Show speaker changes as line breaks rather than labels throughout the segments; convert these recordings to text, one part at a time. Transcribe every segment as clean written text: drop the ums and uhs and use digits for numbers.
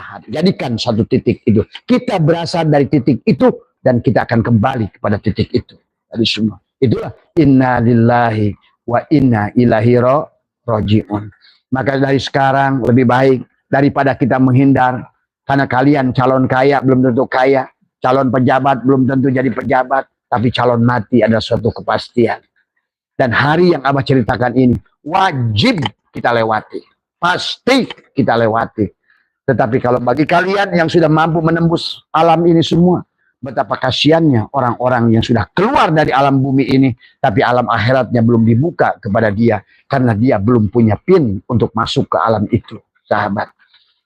ahad. Jadikan satu titik itu. Kita berasal dari titik itu dan kita akan kembali kepada titik itu. Dari semua. Itulah inna lillahi wa inna ilaihi raji'un. Maka dari sekarang lebih baik daripada kita menghindar. Karena kalian calon kaya belum tentu kaya. Calon pejabat belum tentu jadi pejabat. Tapi calon mati adalah suatu kepastian. Dan hari yang Abah ceritakan ini wajib kita lewati. Pasti kita lewati. Tetapi kalau bagi kalian yang sudah mampu menembus alam ini semua, betapa kasihannya orang-orang yang sudah keluar dari alam bumi ini, tapi alam akhiratnya belum dibuka kepada dia, karena dia belum punya PIN untuk masuk ke alam itu, sahabat.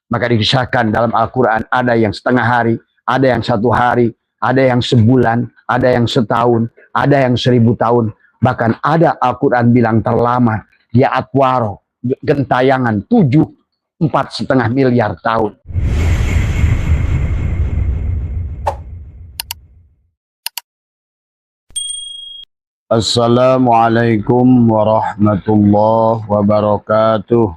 Maka dikisahkan dalam Al-Quran, ada yang setengah hari, ada yang 1 hari, ada yang sebulan, ada yang setahun, ada yang 1000 tahun. Bahkan ada Al-Quran bilang terlama, dia atwaro, gentayangan 4,5 miliar tahun. Assalamualaikum warahmatullahi wabarakatuh.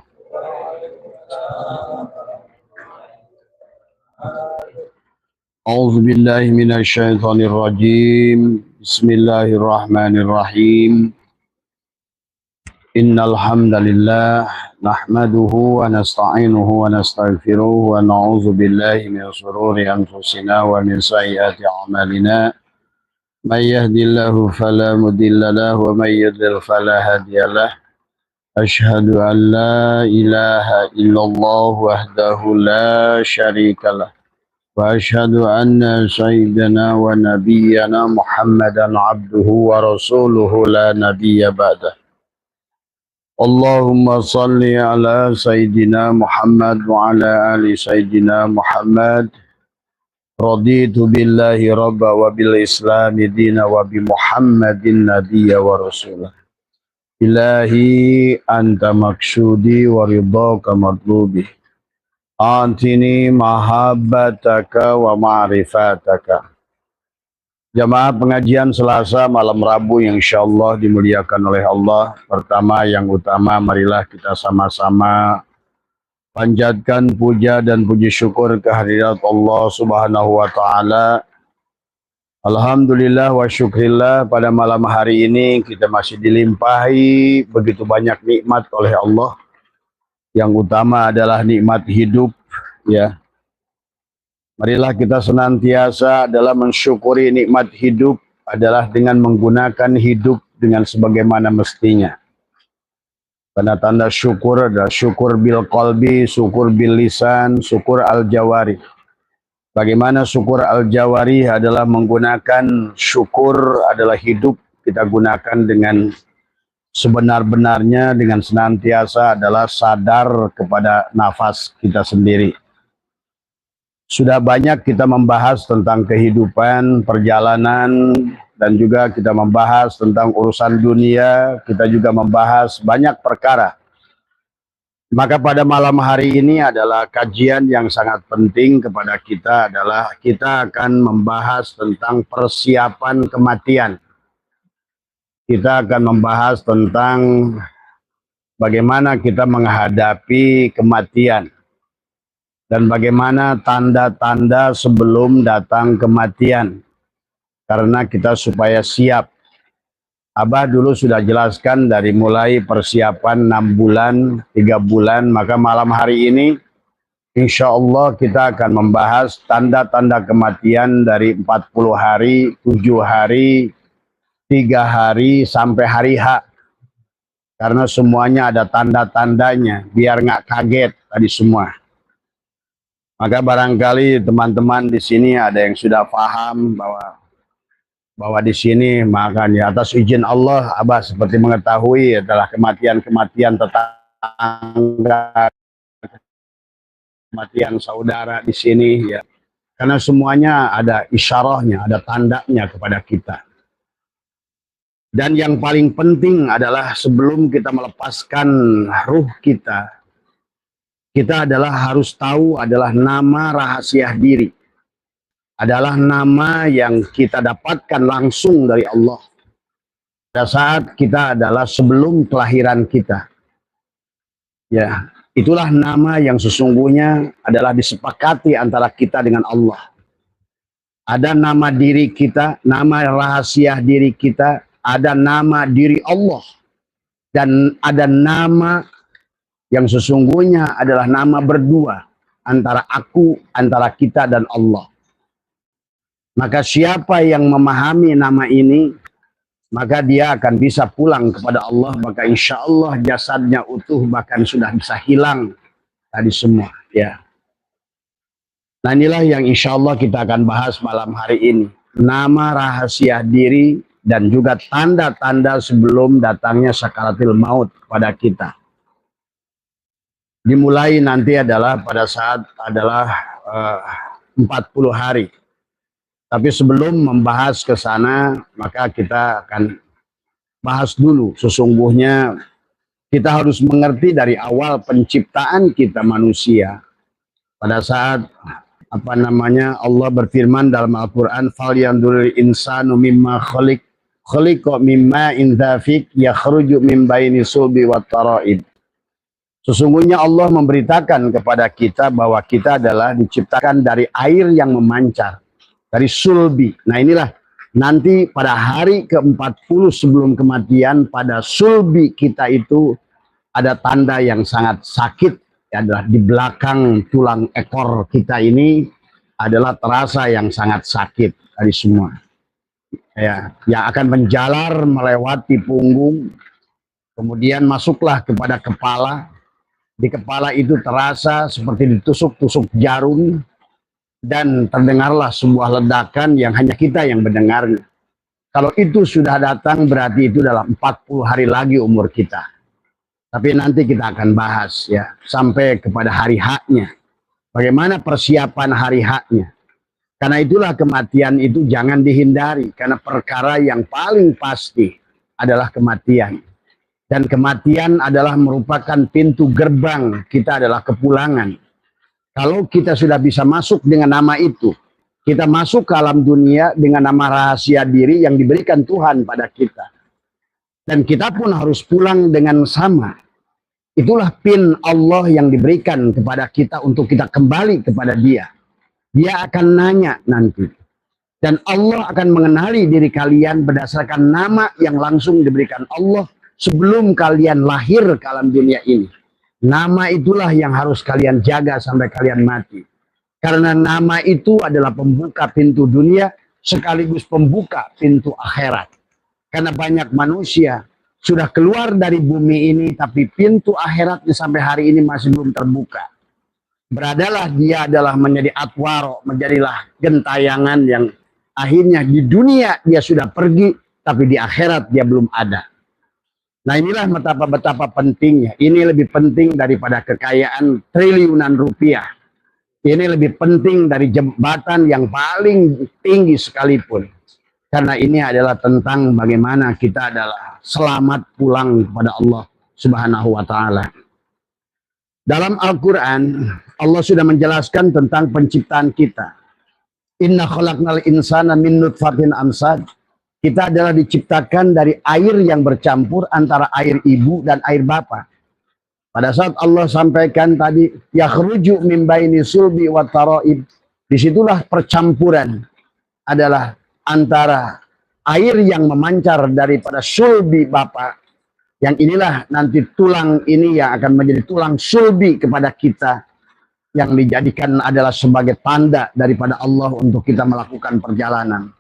A'udzu billahi minasy syaithanir rajim. Bismillahirrahmanirrahim. Innal hamdalillah nahmaduhu wa nasta'inuhu wa nastaghfiruh wa na'udzu billahi min shururi anfusina wa min sayyiati a'malina. May yahdihillahu fala mudilla lahu wa may yudlil fala hadiya lahu. Asyhadu an la ilaha illallah wahdahu la syarika lah. Wa asyhadu anna sayyidana wa nabiyyana Muhammadan abduhu wa rasuluhu la nabiyya ba'dah. Allahumma salli ala sayyidina Muhammad wa ala ali sayyidina Muhammad. Raditu billahi rabba wa bil islami dina wa bi Muhammadin nabiyya wa rasulah. Ilahi anta maksudi wa ridhaka matlubi. Antini mahabbataka wa ma'rifataka. Jamaah pengajian Selasa malam Rabu yang insyaallah dimuliakan oleh Allah. Pertama yang utama, marilah kita sama-sama panjatkan puja dan puji syukur kehadirat Allah Subhanahu wa taala. Alhamdulillah wa syukrillah, pada malam hari ini kita masih dilimpahi begitu banyak nikmat oleh Allah. Yang utama adalah nikmat hidup, ya. Marilah kita senantiasa dalam mensyukuri nikmat hidup adalah dengan menggunakan hidup dengan sebagaimana mestinya. Karena tanda syukur adalah syukur bil qalbi, syukur bil lisan, syukur al jawari. Bagaimana syukur al jawari adalah menggunakan syukur adalah hidup kita gunakan dengan sebenar-benarnya, dengan senantiasa adalah sadar kepada nafas kita sendiri. Sudah banyak kita membahas tentang kehidupan, perjalanan, dan juga kita membahas tentang urusan dunia, kita juga membahas banyak perkara. Maka pada malam hari ini adalah kajian yang sangat penting kepada kita, adalah kita akan membahas tentang persiapan kematian. Kita akan membahas tentang bagaimana kita menghadapi kematian dan bagaimana tanda-tanda sebelum datang kematian, karena kita supaya siap. Abah dulu sudah jelaskan dari mulai persiapan 6 bulan, 3 bulan, maka malam hari ini insya Allah kita akan membahas tanda-tanda kematian dari 40 hari, 7 hari, 3 hari sampai hari H, karena semuanya ada tanda-tandanya biar nggak kaget tadi semua. Maka barangkali teman-teman di sini ada yang sudah paham bahwa di sini makanya atas izin Allah, Abah seperti mengetahui adalah kematian-kematian tetangga, kematian saudara di sini, ya, karena semuanya ada isyarahnya, ada tandanya kepada kita. Dan yang paling penting adalah sebelum kita melepaskan ruh kita, kita adalah harus tahu adalah nama rahasia diri. Adalah nama yang kita dapatkan langsung dari Allah. Pada saat kita adalah sebelum kelahiran kita. Ya, Itulah nama yang sesungguhnya adalah disepakati antara kita dengan Allah. Ada nama diri kita, nama rahasia diri kita, ada nama diri Allah, dan ada nama yang sesungguhnya adalah nama berdua antara kita dan Allah. Maka siapa yang memahami nama ini, maka dia akan bisa pulang kepada Allah, maka insya Allah jasadnya utuh, bahkan sudah bisa hilang tadi semua. Ya. Nah inilah yang insya Allah kita akan bahas malam hari ini. Nama rahasia diri dan juga tanda-tanda sebelum datangnya sakaratul maut kepada kita. Dimulai nanti adalah pada saat adalah 40 hari. Tapi sebelum membahas ke sana, maka kita akan bahas dulu. Sesungguhnya kita harus mengerti dari awal penciptaan kita manusia. Pada saat Allah berfirman dalam Al-Quran, "Falyanzuril insanu mimma khuliqa mimma indafik yakhruju min baini sulbi wat tara'id." Sesungguhnya Allah memberitakan kepada kita bahwa kita adalah diciptakan dari air yang memancar, dari sulbi. Nah inilah nanti pada hari ke-40 sebelum kematian, pada sulbi kita itu ada tanda yang sangat sakit, adalah di belakang tulang ekor kita ini adalah terasa yang sangat sakit dari semua. Ya, yang akan menjalar melewati punggung, kemudian masuklah kepada kepala. Di kepala itu terasa seperti ditusuk-tusuk jarum, dan terdengarlah sebuah ledakan yang hanya kita yang mendengarnya. Kalau itu sudah datang, berarti itu dalam 40 hari lagi umur kita. Tapi nanti kita akan bahas ya, sampai kepada hari haknya. Bagaimana persiapan hari haknya. Karena itulah kematian itu jangan dihindari, karena perkara yang paling pasti adalah kematian. Dan kematian adalah merupakan pintu gerbang kita, adalah kepulangan. Kalau kita sudah bisa masuk dengan nama itu, kita masuk ke alam dunia dengan nama rahasia diri yang diberikan Tuhan pada kita. Dan kita pun harus pulang dengan sama. Itulah pin Allah yang diberikan kepada kita untuk kita kembali kepada Dia. Dia akan nanya nanti. Dan Allah akan mengenali diri kalian berdasarkan nama yang langsung diberikan Allah sebelum kalian lahir ke alam dunia ini. Nama itulah yang harus kalian jaga sampai kalian mati. Karena nama itu adalah pembuka pintu dunia sekaligus pembuka pintu akhirat. Karena banyak manusia sudah keluar dari bumi ini, tapi pintu akhiratnya sampai hari ini masih belum terbuka. Beradalah dia adalah menjadi atwaro, menjadilah gentayangan yang akhirnya di dunia dia sudah pergi, tapi di akhirat dia belum ada. Nah inilah betapa pentingnya. Ini lebih penting daripada kekayaan triliunan rupiah. Ini lebih penting dari jembatan yang paling tinggi sekalipun. Karena ini adalah tentang bagaimana kita adalah selamat pulang kepada Allah Subhanahu wa Ta'ala. Dalam Al-Quran, Allah sudah menjelaskan tentang penciptaan kita. Inna khalaqnal insana min nutfatin amsad. Kita adalah diciptakan dari air yang bercampur antara air ibu dan air bapa. Pada saat Allah sampaikan tadi, yakhruju min baini sulbi wat tara'ib. Disitulah percampuran adalah antara air yang memancar daripada sulbi bapa. Yang inilah nanti tulang ini yang akan menjadi tulang sulbi kepada kita. Yang dijadikan adalah sebagai tanda daripada Allah untuk kita melakukan perjalanan.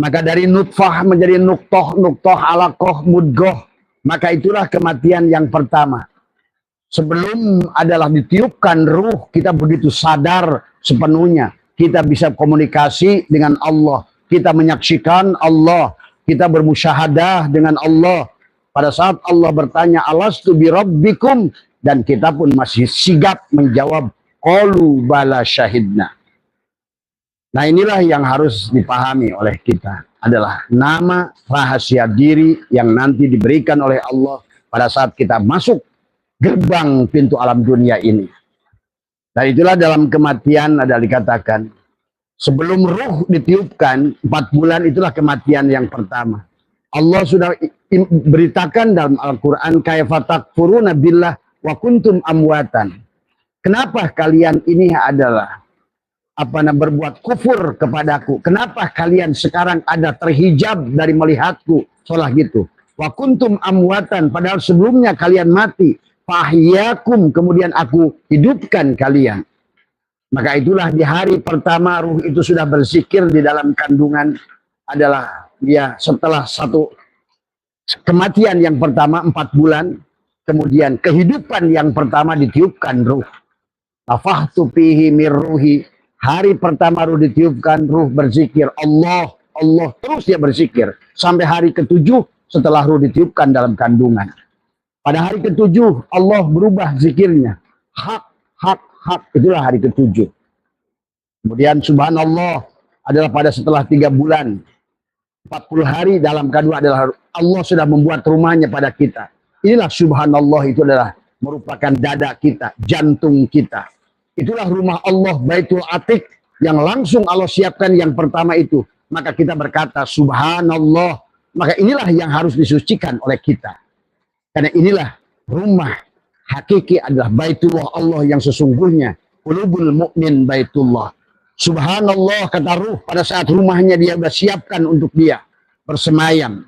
Maka dari nutfah menjadi nuktoh, alaqoh, mudgoh. Maka itulah kematian yang pertama. Sebelum adalah ditiupkan ruh, kita begitu sadar sepenuhnya. Kita bisa komunikasi dengan Allah. Kita menyaksikan Allah. Kita bermusyahadah dengan Allah. Pada saat Allah bertanya, alastu bi rabbikum. Dan kita pun masih sigap menjawab, qalu bala syahidna. Nah inilah yang harus dipahami oleh kita. Adalah nama rahasia diri yang nanti diberikan oleh Allah pada saat kita masuk gerbang pintu alam dunia ini. Dan itulah dalam kematian ada dikatakan, sebelum ruh ditiupkan, 4 bulan itulah kematian yang pertama. Allah sudah beritakan dalam Al-Quran, kaifa takfuruna billah wa kuntum amwatan. Kenapa kalian ini adalah berbuat kufur kepadaku? Kenapa kalian sekarang ada terhijab dari melihatku? Seolah gitu. Wa kuntum amwatan, padahal sebelumnya kalian mati. Fahyakum, kemudian aku hidupkan kalian. Maka itulah di hari pertama ruh itu sudah berzikir di dalam kandungan, adalah dia setelah satu kematian yang pertama 4 bulan, kemudian kehidupan yang pertama ditiupkan ruh. Nafahtu fihi mir ruhi. Hari pertama ruh ditiupkan, ruh berzikir Allah, Allah, terus dia berzikir sampai hari ke-7 setelah ruh ditiupkan dalam kandungan. Pada hari ke-7 Allah berubah zikirnya. Hak, hak, hak, itulah hari ke-7. Kemudian subhanallah adalah pada setelah 3 bulan. 40 hari dalam kandungan adalah Allah sudah membuat rumahnya pada kita. Inilah subhanallah, itu adalah merupakan dada kita, jantung kita. Itulah rumah Allah, Baitul Atiq, yang langsung Allah siapkan yang pertama itu. Maka kita berkata subhanallah. Maka inilah yang harus disucikan oleh kita. Karena inilah rumah hakiki, adalah Baitullah Allah yang sesungguhnya. Qulubul mu'min Baitullah. Subhanallah, kata ruh pada saat rumahnya dia sudah siapkan untuk dia bersemayam.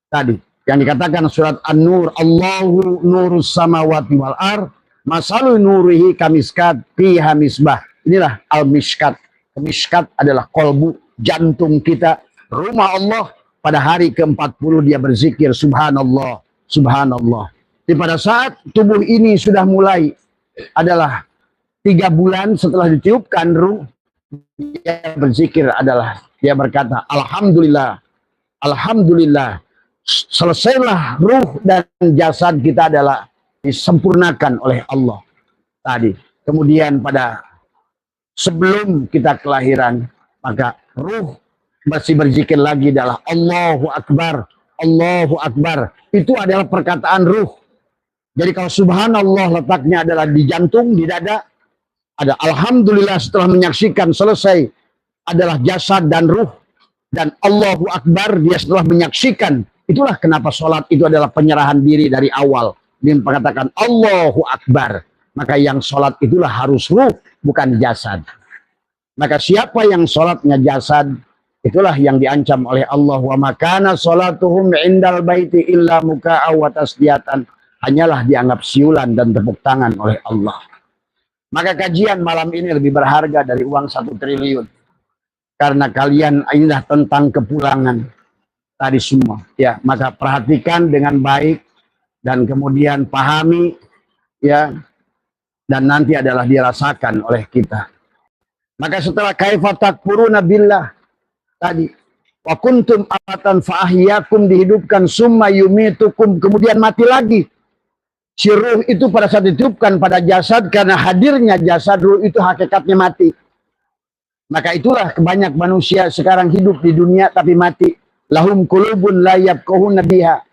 Tadi yang dikatakan surat An-Nur, Allahu nurus samawati wal ar, masalu nurihi kamiskat fiha misbah. Inilah al-miskat. Miskat adalah kolbu, jantung kita, rumah Allah. Pada hari ke-40 dia berzikir subhanallah, subhanallah. Jadi pada saat tubuh ini sudah mulai adalah 3 bulan setelah ditiupkan ruh, dia berzikir adalah, dia berkata alhamdulillah, alhamdulillah. Selesailah ruh dan jasad kita adalah disempurnakan oleh Allah tadi. Kemudian pada sebelum kita kelahiran, maka ruh masih berzikir lagi adalah Allahu Akbar, Allahu Akbar. Itu adalah perkataan ruh. Jadi kalau subhanallah letaknya adalah di jantung, di dada, ada alhamdulillah setelah menyaksikan selesai adalah jasad dan ruh, dan Allahu Akbar dia setelah menyaksikan. Itulah kenapa sholat itu adalah penyerahan diri dari awal. Dia mengatakan Allahu Akbar. Maka yang sholat itulah harus ruh, bukan jasad. Maka siapa yang sholatnya jasad, itulah yang diancam oleh Allah. Wa makana sholatuhum indal baiti illa muka'a wa tasdiyatan. Hanyalah dianggap siulan dan tepuk tangan oleh Allah. Maka kajian malam ini lebih berharga dari uang 1 triliun. Karena kalian inilah tentang kepulangan. Tadi semua, ya, maka perhatikan dengan baik dan kemudian pahami, ya, dan nanti adalah dirasakan oleh kita. Maka setelah kaifa takfuruna billah tadi, wa kuntum amatan fa ahyakum, dihidupkan, summa yumitukum, kemudian mati lagi. Si ruh itu pada saat ditiupkan pada jasad, karena hadirnya jasad, ruh itu hakikatnya mati. Maka itulah banyak manusia sekarang hidup di dunia tapi mati. Lahum qulubun la yafqahuna biha.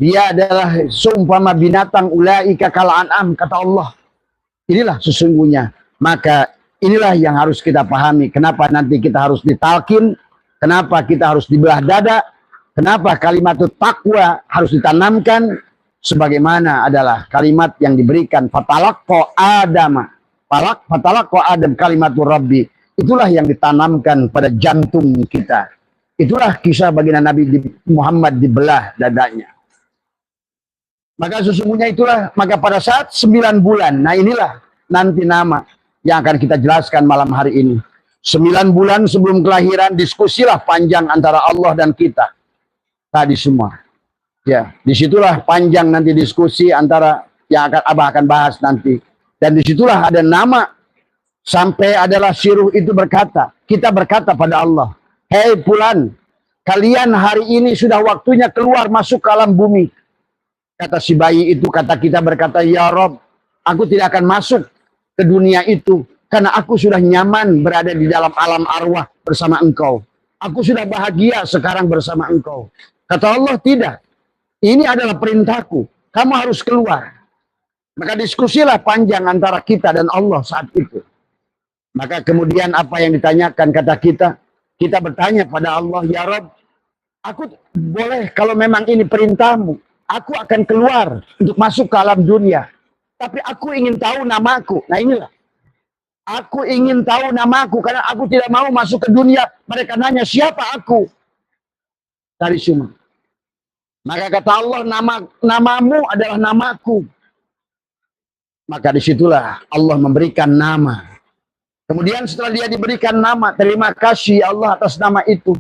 Dia adalah seumpama binatang, ulaika kal an'am, kata Allah. Inilah sesungguhnya. Maka inilah yang harus kita pahami. Kenapa nanti kita harus ditalkin? Kenapa kita harus dibelah dada? Kenapa kalimat taqwa harus ditanamkan? Sebagaimana adalah kalimat yang diberikan fatalaqqa Adam. Fatalaqqa Adam kalimatur Rabbi. Itulah yang ditanamkan pada jantung kita. Itulah kisah baginda Nabi Muhammad dibelah dadanya. Maka sesungguhnya itulah, maka pada saat 9 bulan, nah inilah nanti nama yang akan kita jelaskan malam hari ini. 9 bulan sebelum kelahiran, diskusilah panjang antara Allah dan kita. Tadi semua. Ya, disitulah panjang nanti diskusi antara yang akan Abah akan bahas nanti. Dan disitulah ada nama, sampai adalah siruh itu berkata, kita berkata pada Allah, hei fulan, kalian hari ini sudah waktunya keluar masuk ke alam bumi. Kata si bayi itu, kata kita berkata, ya Rob, aku tidak akan masuk ke dunia itu, karena aku sudah nyaman berada di dalam alam arwah bersama engkau. Aku sudah bahagia sekarang bersama engkau. Kata Allah, tidak. Ini adalah perintahku. Kamu harus keluar. Maka diskusilah panjang antara kita dan Allah saat itu. Maka kemudian apa yang ditanyakan kata kita bertanya pada Allah, ya Rob, aku boleh kalau memang ini perintahmu, aku akan keluar untuk masuk ke alam dunia. Tapi aku ingin tahu namaku. Nah inilah. Aku ingin tahu namaku karena aku tidak mau masuk ke dunia. Mereka nanya siapa aku. Dari semua. Maka kata Allah, namamu adalah namaku. Maka disitulah Allah memberikan nama. Kemudian setelah dia diberikan nama, terima kasih Allah atas nama itu.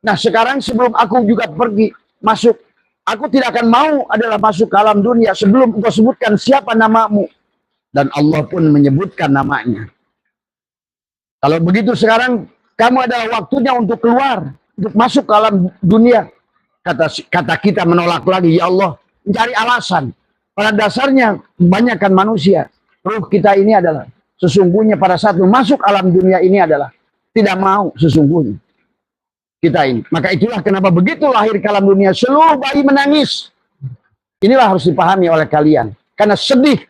Nah sekarang sebelum aku juga pergi, masuk. Aku tidak akan mau adalah masuk ke alam dunia sebelum engkau sebutkan siapa namamu. Dan Allah pun menyebutkan namanya. Kalau begitu sekarang kamu adalah waktunya untuk keluar, untuk masuk ke alam dunia. Kata kita menolak lagi, ya Allah, mencari alasan. Pada dasarnya kebanyakan manusia, ruh kita ini adalah sesungguhnya pada saat masuk alam dunia ini adalah tidak mau sesungguhnya kita ini. Maka itulah kenapa begitu lahir ke alam dunia seluruh bayi menangis. Inilah harus dipahami oleh kalian. Karena sedih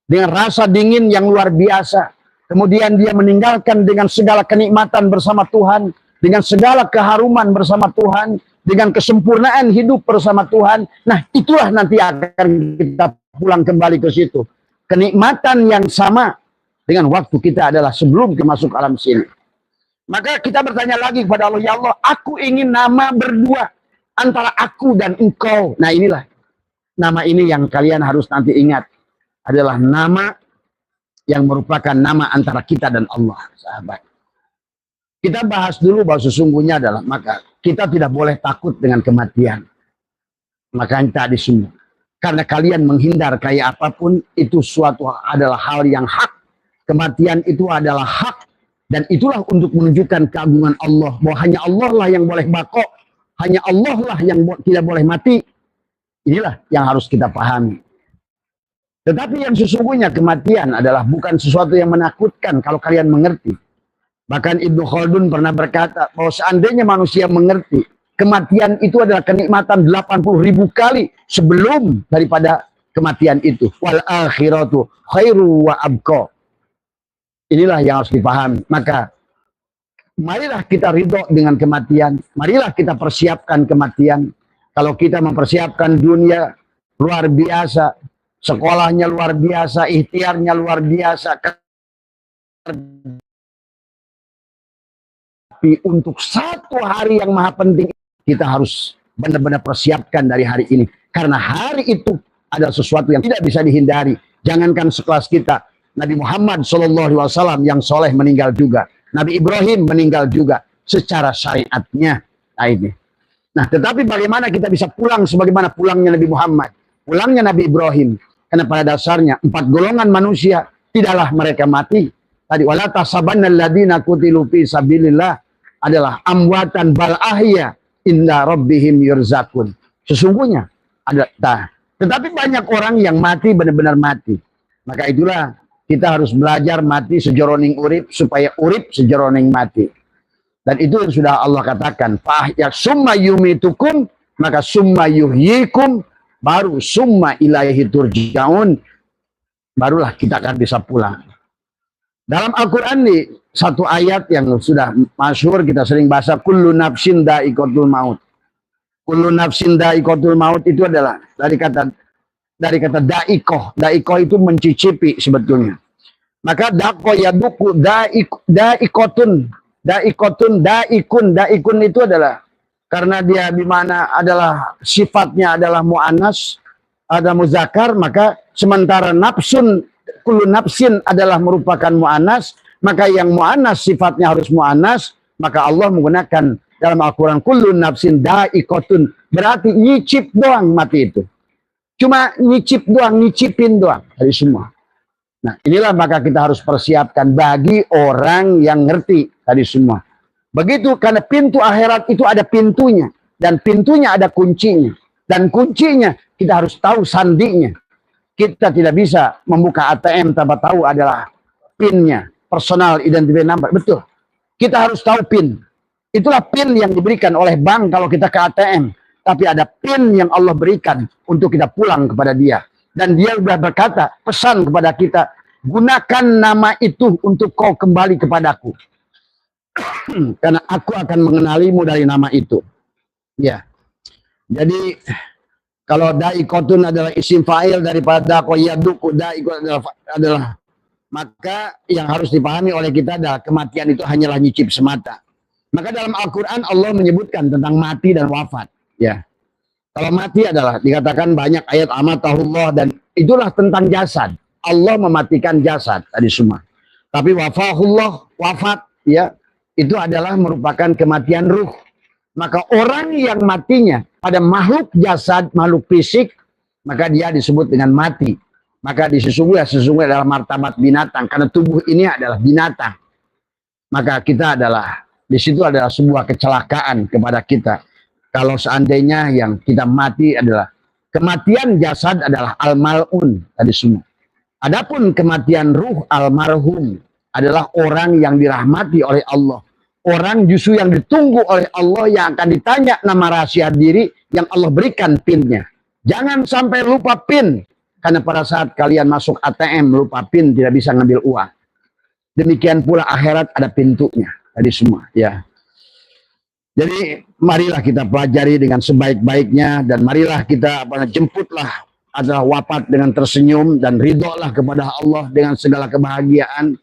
dengan rasa dingin yang luar biasa. Kemudian dia meninggalkan dengan segala kenikmatan bersama Tuhan, dengan segala keharuman bersama Tuhan, dengan kesempurnaan hidup bersama Tuhan. Nah, itulah nanti akan kita pulang kembali ke situ. Kenikmatan yang sama dengan waktu kita adalah sebelum kita masuk alam sini. Maka kita bertanya lagi kepada Allah, ya Allah, aku ingin nama berdua antara aku dan engkau. Nah, inilah nama ini yang kalian harus nanti ingat. Adalah nama yang merupakan nama antara kita dan Allah, sahabat. Kita bahas dulu bahwa sesungguhnya adalah, maka kita tidak boleh takut dengan kematian. Makanya tadi semua. Karena kalian menghindar kayak apapun, itu suatu adalah hal yang hak. Kematian itu adalah hak. Dan itulah untuk menunjukkan keagungan Allah. Bahwa hanya Allah lah yang boleh bako. Hanya Allah lah yang tidak boleh mati. Inilah yang harus kita pahami. Tetapi yang sesungguhnya kematian adalah bukan sesuatu yang menakutkan kalau kalian mengerti. Bahkan Ibnu Khaldun pernah berkata bahwa seandainya manusia mengerti, kematian itu adalah kenikmatan 80.000 kali sebelum daripada kematian itu. Wal akhiratu khairu wa abqa. Inilah yang harus dipahami. Maka marilah kita ridho dengan kematian. Marilah kita persiapkan kematian. Kalau kita mempersiapkan dunia luar biasa, sekolahnya luar biasa, ikhtiarnya luar biasa. Tapi untuk satu hari yang maha penting, kita harus benar-benar persiapkan dari hari ini. Karena hari itu adalah sesuatu yang tidak bisa dihindari. Jangankan sekelas kita, Nabi Muhammad SAW yang soleh meninggal juga. Nabi Ibrahim meninggal juga secara syariatnya. Nah ini. Nah tetapi bagaimana kita bisa pulang sebagaimana pulangnya Nabi Muhammad. Pulangnya Nabi Ibrahim. Karena pada dasarnya 4 golongan manusia tidaklah mereka mati. Tadi wala tasabanna alladziina qutilu fi sabilillah adalah amwatan bal ahya inda rabbihim yurzaqun. Sesungguhnya ada tetapi banyak orang yang mati benar-benar mati. Maka itulah kita harus belajar mati sejroning urip supaya urip sejroning mati. Dan itu yang sudah Allah katakan, fa'ya summa yumitukum, maka summa yuhyikum, baru summa ilaihi turja'un, barulah kita akan bisa pulang. Dalam Al-Quran nih, satu ayat yang sudah masyhur kita sering baca, kullu nafsin dha'iqatul maut. Kullu nafsin dha'iqatul maut itu adalah dari kata da'iqoh. Da'iqoh itu mencicipi sebetulnya. Maka daqo yaduku da'iqotun. Da'ikun itu adalah karena dia dimana adalah sifatnya adalah mu'annas, ada muzakkar, maka sementara nafsun, kullu nafsin adalah merupakan mu'annas, maka yang mu'annas sifatnya harus mu'annas, maka Allah menggunakan dalam Al-Quran kullu nafsin da'iqotun, berarti nyicip doang mati itu. Cuma nyicip doang, nyicipin doang dari semua. Nah inilah maka kita harus persiapkan bagi orang yang ngerti tadi semua. Begitu karena pintu akhirat itu ada pintunya. Dan pintunya ada kuncinya. Dan kuncinya kita harus tahu sandinya. Kita tidak bisa membuka ATM tanpa tahu adalah PIN-nya. Personal identity number. Betul. Kita harus tahu PIN. Itulah PIN yang diberikan oleh bank kalau kita ke ATM. Tapi ada PIN yang Allah berikan untuk kita pulang kepada dia. Dan dia sudah berkata, pesan kepada kita, gunakan nama itu untuk kau kembali kepadaku. Karena aku akan mengenalimu dari nama itu. Ya. Jadi, Kalau daikotun adalah isim fa'il daripada dako yaduku, daikot adalah maka yang harus dipahami oleh kita adalah kematian itu hanyalah nyicip semata. Maka dalam Al-Quran Allah menyebutkan tentang mati dan wafat. Ya, kalau mati adalah dikatakan banyak ayat amatahullah dan itulah tentang jasad. Allah mematikan jasad tadi semua. Tapi wafahullah, wafat, ya, itu adalah merupakan kematian ruh. Maka orang yang matinya pada makhluk jasad, makhluk fisik, maka dia disebut dengan mati. Maka sesungguhnya adalah martabat binatang. Karena tubuh ini adalah binatang. Maka kita adalah, di situ adalah sebuah kecelakaan kepada kita. Kalau seandainya yang kita mati adalah, kematian jasad adalah al-mal'un tadi semua. Adapun kematian ruh almarhum adalah orang yang dirahmati oleh Allah. Orang justru yang ditunggu oleh Allah yang akan ditanya nama rahasia diri yang Allah berikan PIN-nya. Jangan sampai lupa PIN. Karena pada saat kalian masuk ATM lupa PIN tidak bisa ngambil uang. Demikian pula akhirat ada pintunya. Tadi semua. Ya. Jadi marilah kita pelajari dengan sebaik-baiknya. Dan marilah kita jemputlah adalah wafat dengan tersenyum. Dan ridholah kepada Allah dengan segala kebahagiaan.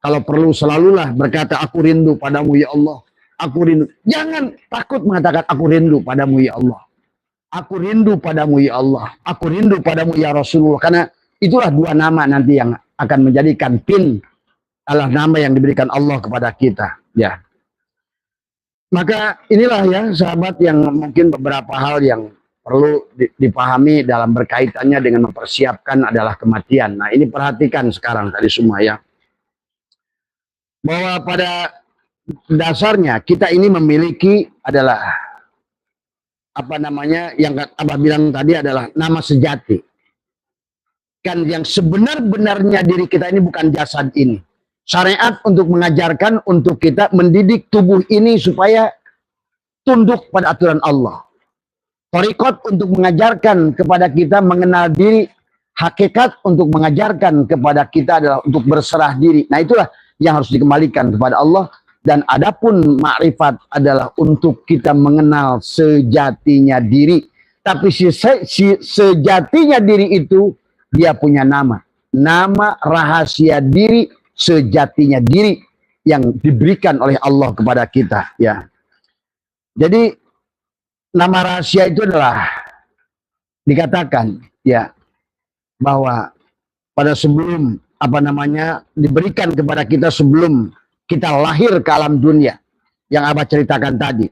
Kalau perlu selalulah berkata, aku rindu padamu ya Allah. Aku rindu. Jangan takut mengatakan aku rindu padamu ya Allah. Aku rindu padamu ya Allah. Aku rindu padamu ya Rasulullah. Karena itulah dua nama nanti yang akan menjadikan PIN adalah nama yang diberikan Allah kepada kita. Ya. Maka inilah ya sahabat yang mungkin beberapa hal yang perlu dipahami dalam berkaitannya dengan mempersiapkan adalah kematian. Nah ini perhatikan sekarang tadi semua ya. Bahwa pada dasarnya kita ini memiliki adalah apa namanya yang Abah bilang tadi adalah nama sejati. Kan yang sebenar-benarnya diri kita ini bukan jasad ini. Syariat untuk mengajarkan untuk kita mendidik tubuh ini supaya tunduk pada aturan Allah. Thariqat untuk mengajarkan kepada kita mengenal diri. Hakikat untuk mengajarkan kepada kita adalah untuk berserah diri. Nah itulah yang harus dikembalikan kepada Allah. Dan adapun makrifat adalah untuk kita mengenal sejatinya diri. Tapi sejatinya diri itu dia punya nama. Nama rahasia diri, sejatinya diri yang diberikan oleh Allah kepada kita. Ya. Jadi nama rahasia itu adalah dikatakan ya bahwa pada sebelum apa namanya diberikan kepada kita sebelum kita lahir ke alam dunia yang Abah ceritakan tadi.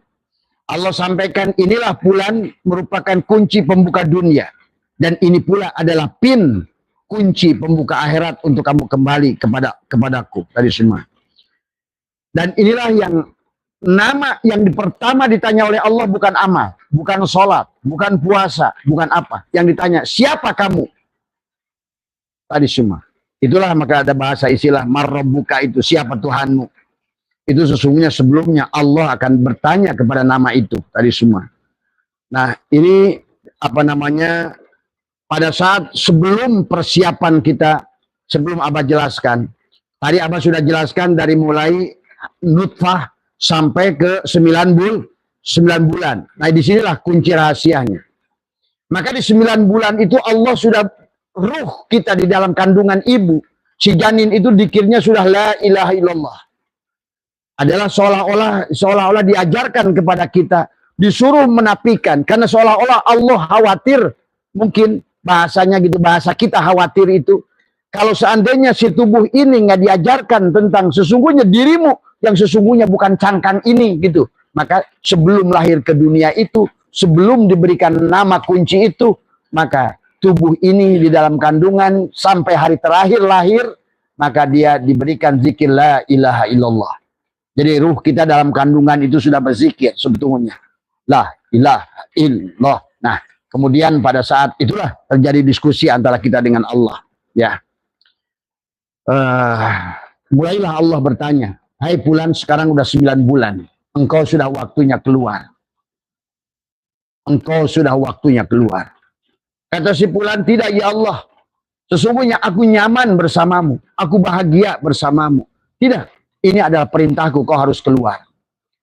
Allah sampaikan inilah bulan merupakan kunci pembuka dunia. Dan ini pula adalah PIN kunci pembuka akhirat untuk kamu kembali kepadaku tadi semua. Dan inilah yang nama yang pertama ditanya oleh Allah bukan amal, bukan sholat, bukan puasa, bukan apa. Yang ditanya siapa kamu? Tadi semua. Itulah maka ada bahasa istilah marrabbuka itu siapa Tuhanmu. Itu sesungguhnya sebelumnya Allah akan bertanya kepada nama itu tadi semua. Nah ini apa namanya pada saat sebelum persiapan kita sebelum Abah jelaskan. Tadi Abah sudah jelaskan dari mulai nutfah sampai ke 9 bulan. Nah disinilah kunci rahasianya. Maka di 9 bulan itu Allah sudah ruh kita di dalam kandungan ibu, si janin itu dikirnya sudah la ilaha illallah. Adalah seolah-olah diajarkan kepada kita, disuruh menafikan karena seolah-olah Allah khawatir, mungkin bahasanya gitu, bahasa kita khawatir itu. Kalau seandainya si tubuh ini nggak diajarkan tentang sesungguhnya dirimu yang sesungguhnya bukan cangkang ini gitu. Maka sebelum lahir ke dunia itu, sebelum diberikan nama kunci itu, maka tubuh ini di dalam kandungan sampai hari terakhir lahir, maka dia diberikan zikir la ilaha illallah. Jadi ruh kita dalam kandungan itu sudah berzikir sebetulnya. La ilaha illallah. Nah, kemudian pada saat itulah terjadi diskusi antara kita dengan Allah. Ya, mulailah Allah bertanya, hai Fulan sekarang udah 9 bulan. Engkau sudah waktunya keluar. Engkau sudah waktunya keluar. Kata si Fulan, tidak ya Allah. Sesungguhnya aku nyaman bersamamu. Aku bahagia bersamamu. Tidak, ini adalah perintahku, kau harus keluar.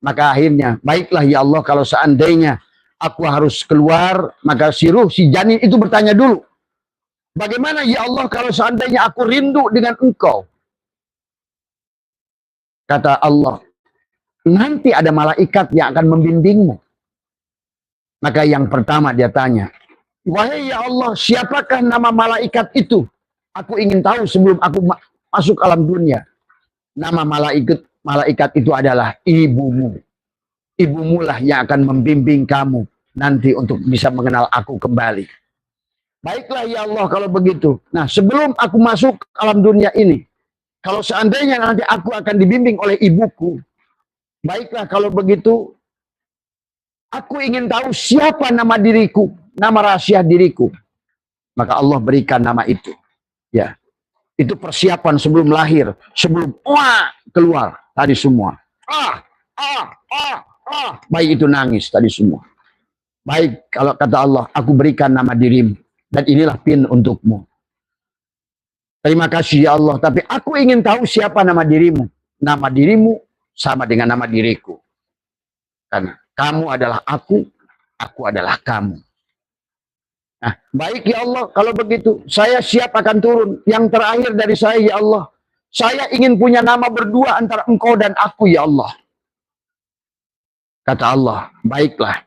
Maka akhirnya, baiklah ya Allah kalau seandainya aku harus keluar. Maka si ruh, si janin itu bertanya dulu, bagaimana ya Allah kalau seandainya aku rindu dengan engkau? Kata Allah, nanti ada malaikat yang akan membimbingmu. Maka yang pertama dia tanya, wahai ya Allah, siapakah nama malaikat itu? Aku ingin tahu sebelum aku masuk alam dunia. Nama malaikat itu adalah ibumu. Ibumu lah yang akan membimbing kamu nanti untuk bisa mengenal aku kembali. Baiklah ya Allah kalau begitu. Nah, sebelum aku masuk alam dunia ini, kalau seandainya nanti aku akan dibimbing oleh ibuku, baiklah kalau begitu, aku ingin tahu siapa nama diriku, nama rahasia diriku. Maka Allah berikan nama itu. Ya, itu persiapan sebelum lahir, sebelum keluar tadi semua. Bayi itu nangis tadi semua. Baik, kalau kata Allah, aku berikan nama dirimu dan inilah pin untukmu. Terima kasih ya Allah, tapi aku ingin tahu siapa nama dirimu. Nama dirimu sama dengan nama diriku. Karena kamu adalah aku adalah kamu. Nah, baik ya Allah, kalau begitu, saya siap akan turun. Yang terakhir dari saya ya Allah, saya ingin punya nama berdua antara engkau dan aku ya Allah. Kata Allah, baiklah.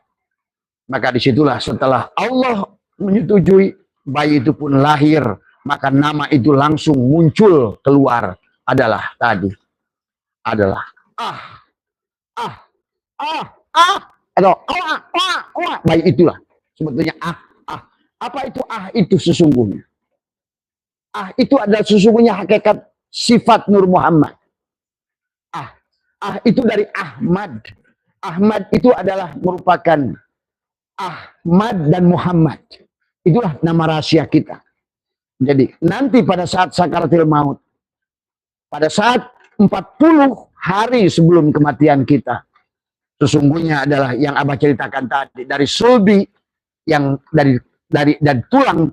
Maka disitulah setelah Allah menyetujui, bayi itu pun lahir. Maka nama itu langsung muncul keluar adalah tadi. Adalah atau bayi itulah. Sebetulnya apa itu itu sesungguhnya? Itu adalah sesungguhnya hakikat sifat Nur Muhammad. Itu dari Ahmad. Ahmad itu adalah merupakan Ahmad dan Muhammad. Itulah nama rahasia kita. Jadi nanti pada saat sakaratil maut, pada saat 40 hari sebelum kematian kita, sesungguhnya adalah yang Abah ceritakan tadi, dari sulbi, yang dari tulang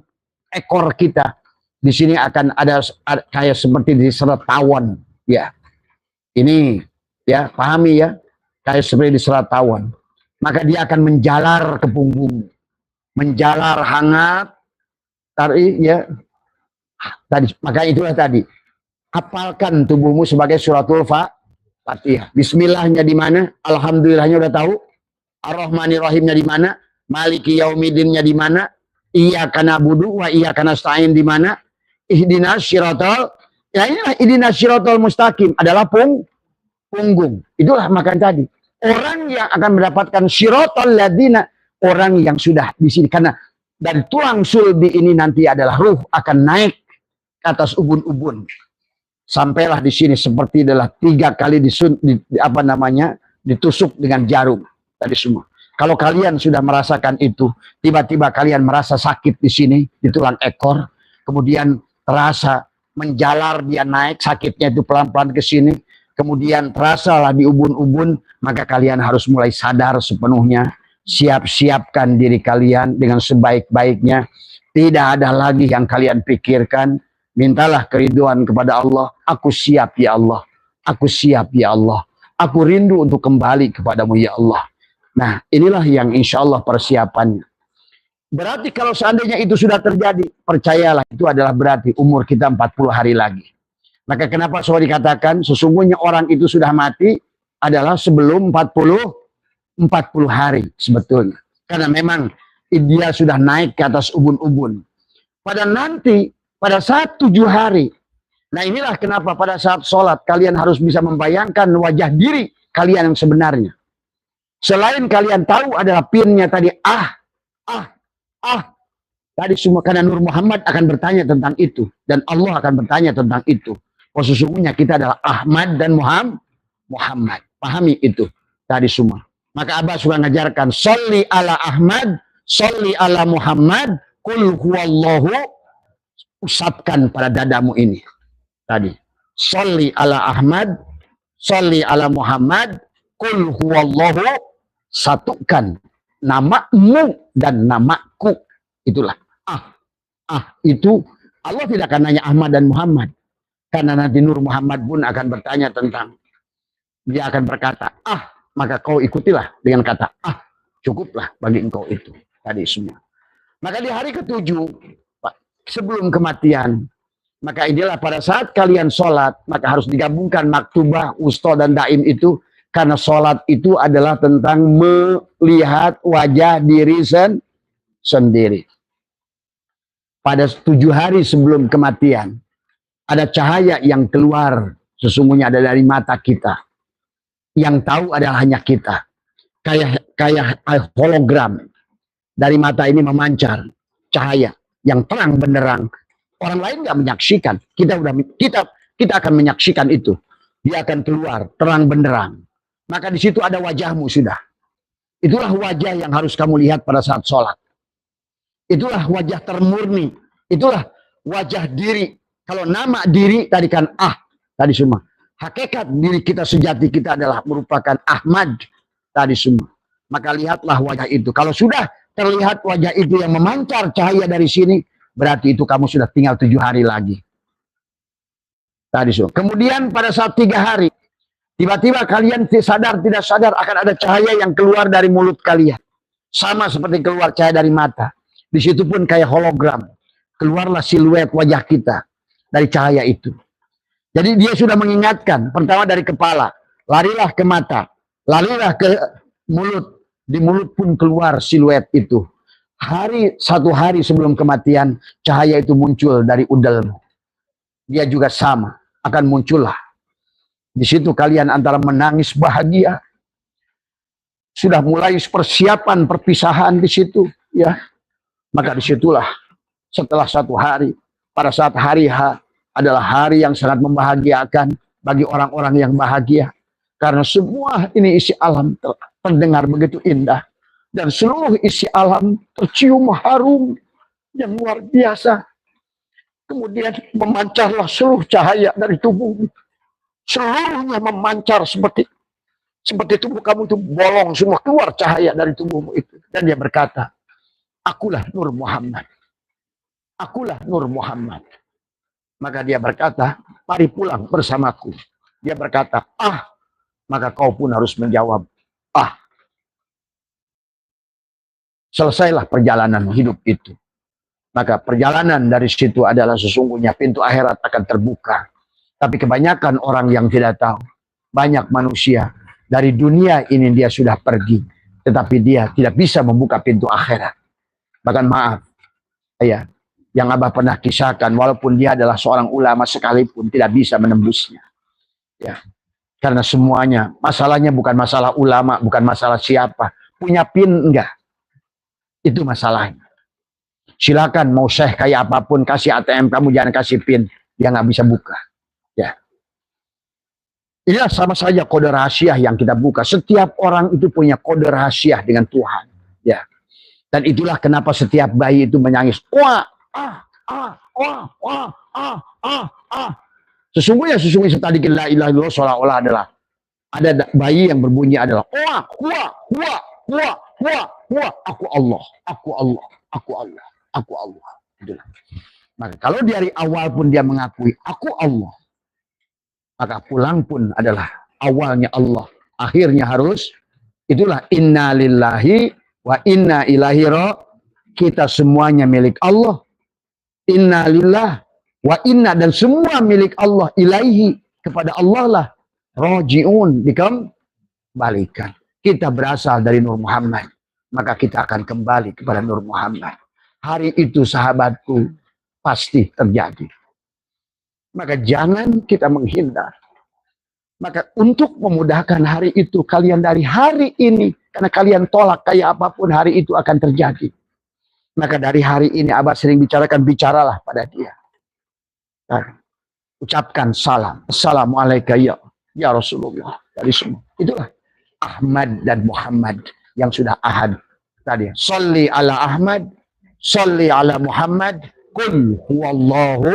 ekor kita, di sini akan ada kayak seperti diserat tawon, ya. Ini ya, pahami ya, kayak seperti diserat tawon. Maka dia akan menjalar ke punggung, menjalar hangat, tadi ya. Tadi, maka itulah tadi. Hafalkan tubuhmu sebagai suratul Fatihah. Bismillahnya di mana? Alhamdulillahnya udah tahu. Ar-Rahmanir-Rahimnya di mana? Maliki Yaumidinnya di mana? Iyyaka na'budu wa iyyaka nasta'in di mana? Ihdinas syiratal. Ya inilah ihdinas syiratal mustaqim adalah punggung. Itulah makan tadi. Orang yang akan mendapatkan syiratal ladina, orang yang sudah di sini, karena dari tulang sulbi ini nanti adalah ruh akan naik ke atas ubun-ubun. Sampailah di sini seperti adalah 3 kali ditusuk dengan jarum tadi semua. Kalau kalian sudah merasakan itu, tiba-tiba kalian merasa sakit di sini, di tulang ekor, kemudian terasa menjalar dia naik, sakitnya itu pelan-pelan ke sini, kemudian terasalah di ubun-ubun, maka kalian harus mulai sadar sepenuhnya, siap-siapkan diri kalian dengan sebaik-baiknya, tidak ada lagi yang kalian pikirkan, mintalah keriduan kepada Allah, aku siap ya Allah, aku siap ya Allah, aku rindu untuk kembali kepadamu ya Allah. Nah, inilah yang insya Allah persiapannya. Berarti kalau seandainya itu sudah terjadi, percayalah itu adalah berarti umur kita 40 hari lagi. Maka kenapa soal dikatakan sesungguhnya orang itu sudah mati adalah sebelum 40 hari sebetulnya. Karena memang dia sudah naik ke atas ubun-ubun. Pada nanti, pada saat 7 hari, nah inilah kenapa pada saat sholat kalian harus bisa membayangkan wajah diri kalian yang sebenarnya. Selain kalian tahu adalah pinnya tadi tadi semua, karena Nur Muhammad akan bertanya tentang itu dan Allah akan bertanya tentang itu. Oh sesungguhnya kita adalah Ahmad dan Muhammad. Pahami itu tadi semua. Maka Abah sudah ngajarkan sholli ala Ahmad, sholli ala Muhammad, kul huwallahu, usapkan pada dadamu ini tadi. Sholli ala Ahmad, sholli ala Muhammad, kul huwallahu, satukan namamu dan namaku. Itulah itu Allah tidak akan nanya Ahmad dan Muhammad, karena nanti Nur Muhammad pun akan bertanya tentang, dia akan berkata maka kau ikutilah dengan kata
Cukuplah bagi engkau itu tadi semua. Maka di hari ketujuh, sebelum kematian, maka inilah pada saat kalian sholat, maka harus digabungkan maktubah, wusta, dan daim itu. Karena sholat itu adalah tentang melihat wajah diri sendiri. Pada 7 hari sebelum kematian, ada cahaya yang keluar, sesungguhnya ada dari mata kita. Yang tahu adalah hanya kita. Kayak hologram. Dari mata ini memancar cahaya yang terang benderang. Orang lain nggak menyaksikan. Kita akan menyaksikan itu. Dia akan keluar terang benderang. Maka di situ ada wajahmu sudah. Itulah wajah yang harus kamu lihat pada saat sholat. Itulah wajah termurni. Itulah wajah diri. Kalau nama diri tadi kan tadi semua. Hakikat diri kita sejati kita adalah merupakan Ahmad tadi semua. Maka lihatlah wajah itu. Kalau sudah terlihat wajah itu yang memancar cahaya dari sini, berarti itu kamu sudah tinggal 7 hari lagi. Tadi semua. Kemudian pada saat 3 hari, tiba-tiba kalian sadar tidak sadar akan ada cahaya yang keluar dari mulut kalian. Sama seperti keluar cahaya dari mata. Di situ pun kayak hologram. Keluarlah siluet wajah kita dari cahaya itu. Jadi dia sudah mengingatkan. Pertama dari kepala. Larilah ke mata. Larilah ke mulut. Di mulut pun keluar siluet itu. 1 hari sebelum kematian, cahaya itu muncul dari udelmu. Dia juga sama. Akan muncullah. Di situ kalian antara menangis bahagia. Sudah mulai persiapan perpisahan di situ, ya. Maka disitulah setelah 1 hari, pada saat hari H adalah hari yang sangat membahagiakan bagi orang-orang yang bahagia. Karena semua ini isi alam terdengar begitu indah. Dan seluruh isi alam tercium harum yang luar biasa. Kemudian memancarlah seluruh cahaya dari tubuhmu. Seluruhnya memancar seperti tubuh kamu itu bolong semua, keluar cahaya dari tubuhmu itu. Dan dia berkata, akulah Nur Muhammad. Akulah Nur Muhammad. Maka dia berkata, mari pulang bersamaku. Dia berkata, maka kau pun harus menjawab, Selesailah perjalanan hidup itu. Maka perjalanan dari situ adalah sesungguhnya pintu akhirat akan terbuka. Tapi kebanyakan orang yang tidak tahu, banyak manusia dari dunia ini dia sudah pergi, tetapi dia tidak bisa membuka pintu akhirat. Bahkan maaf, ya, yang Abah pernah kisahkan, walaupun dia adalah seorang ulama sekalipun tidak bisa menembusnya. Ya, karena semuanya, masalahnya bukan masalah ulama, bukan masalah siapa, punya PIN enggak. Itu masalahnya. Silakan mau syekh kayak apapun, kasih ATM kamu, jangan kasih PIN, dia nggak bisa buka. Ya. Inilah sama saja kode rahasia yang kita buka. Setiap orang itu punya kode rahasia dengan Tuhan. Ya. Dan itulah kenapa setiap bayi itu menangis. Sesungguhnya tadi la ilaha illallah seolah-olah adalah ada bayi yang berbunyi adalah aku Allah, aku Allah, aku Allah, aku Allah. Itulah. Maka kalau dari awal pun dia mengakui aku Allah, maka pulang pun adalah awalnya Allah, akhirnya harus itulah inna lillahi wa inna ilaihi kita semuanya milik Allah. Inna lillah wa inna dan semua milik Allah, ilaihi kepada Allah lah rajiun, dikembalikan. Kita berasal dari Nur Muhammad, maka kita akan kembali kepada Nur Muhammad. Hari itu sahabatku pasti terjadi. Maka jangan kita menghindar. Maka untuk memudahkan hari itu, kalian dari hari ini, karena kalian tolak kayak apapun hari itu akan terjadi. Maka dari hari ini Abah sering bicarakan, bicaralah pada dia. Nah, ucapkan salam. Assalamualaikum ya Rasulullah. Dari semua. Itulah Ahmad dan Muhammad yang sudah ahad tadi. Sholli ala Ahmad, sholli ala Muhammad, kul huwallahu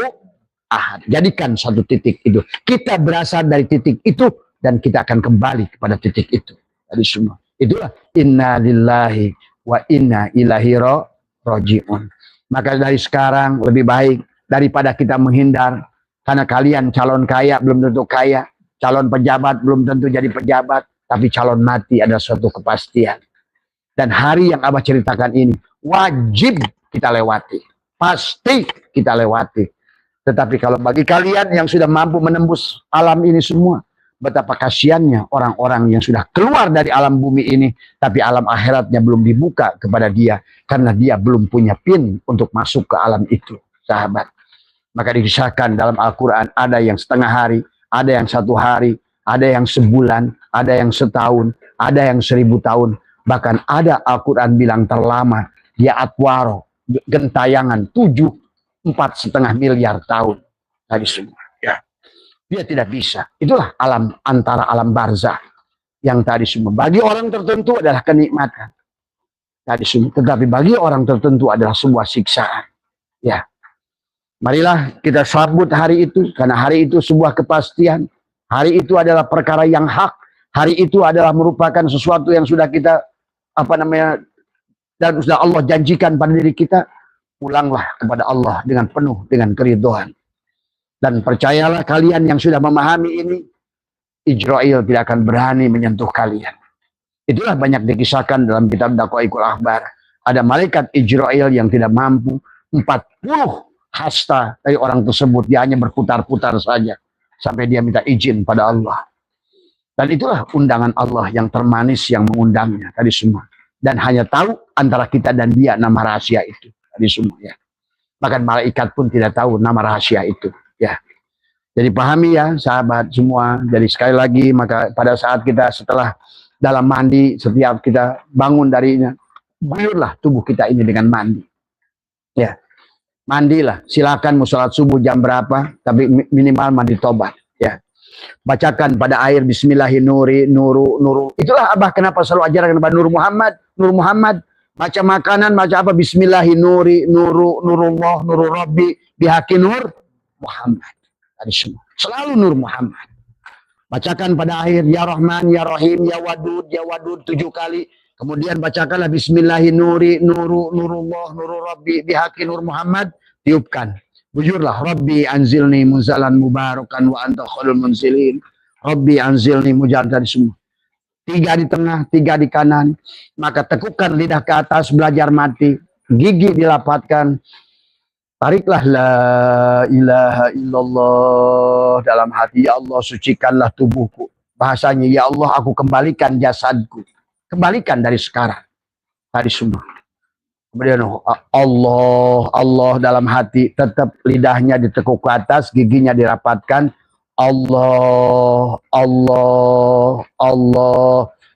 ahad. Jadikan satu titik itu. Kita berasal dari titik itu dan kita akan kembali kepada titik itu. Dari semua. Itulah inna lillahi wa inna ilaihi rajiun. Maka dari sekarang lebih baik daripada kita menghindar. Karena kalian calon kaya belum tentu kaya. Calon pejabat belum tentu jadi pejabat. Tapi calon mati ada suatu kepastian. Dan hari yang Abah ceritakan ini wajib kita lewati. Pasti kita lewati. Tetapi kalau bagi kalian yang sudah mampu menembus alam ini semua, betapa kasihannya orang-orang yang sudah keluar dari alam bumi ini, tapi alam akhiratnya belum dibuka kepada dia, karena dia belum punya PIN untuk masuk ke alam itu, sahabat. Maka dikisahkan dalam Al-Quran, ada yang setengah hari, ada yang 1 hari, ada yang sebulan, ada yang setahun, ada yang 1000 tahun. Bahkan ada Al-Quran bilang terlama, dia atwaro, gentayangan 4,5 miliar tahun. Tadi semua. Ya. Dia tidak bisa. Itulah alam antara alam barzah. Yang tadi semua. Bagi orang tertentu adalah kenikmatan. Tadi semua. Tetapi bagi orang tertentu adalah sebuah siksaan. Ya. Marilah kita sambut hari itu. Karena hari itu sebuah kepastian. Hari itu adalah perkara yang hak. Hari itu adalah merupakan sesuatu yang sudah kita, dan sudah Allah janjikan pada diri kita. Pulanglah kepada Allah dengan penuh dengan keridhaan. Dan percayalah kalian yang sudah memahami ini, Ijrail tidak akan berani menyentuh kalian. Itulah banyak dikisahkan dalam kitab Daqaiqul Akhbar. Ada malaikat Ijrail yang tidak mampu, 40 hasta dari orang tersebut, dia hanya berputar-putar saja sampai dia minta izin pada Allah. Dan itulah undangan Allah yang termanis yang mengundangnya tadi semua. Dan hanya tahu antara kita dan dia nama rahasia itu tadi semua, ya. Bahkan malaikat pun tidak tahu nama rahasia itu, ya. Jadi pahami ya sahabat semua. Jadi sekali lagi, maka pada saat kita setelah dalam mandi, setiap kita bangun darinya, guyurlah tubuh kita ini dengan mandi, ya. Mandilah, silakan mau sholat subuh jam berapa, tapi minimal mandi tobat, ya. Bacakan pada air Bismillahirrahmanirrahim, nuru. Itulah Abah kenapa selalu ajarkan kepada Nur Muhammad. Baca makanan, baca apa? Bismillahirrahmanirrahim, nurullah, nurul rabbi, bihaqi nur Muhammad. Tadi semua. Selalu Nur Muhammad. Bacakan pada akhir, Ya Rahman, Ya Rahim, Ya Wadud 7 kali. Kemudian bacakanlah Bismillahirrahmanirrahim, nurullah, nurul rabbi, bihaqi nur Muhammad. Tiupkan. Bujurlah, Rabbi anzilni muzalan mubarakan wa anta khairul munzilin. Rabbi anzilni mujalan, tadi semua. 3 di tengah, 3 di kanan. Maka tekukkan lidah ke atas, belajar mati. Gigi dilapatkan. Tariklah la ilaha illallah dalam hati. Ya Allah, sucikanlah tubuhku. Bahasanya, ya Allah, aku kembalikan jasadku. Kembalikan dari sekarang. Tadi semua. Kemudian Allah dalam hati. Tetap lidahnya ditekuk ke atas, giginya dirapatkan. Allah,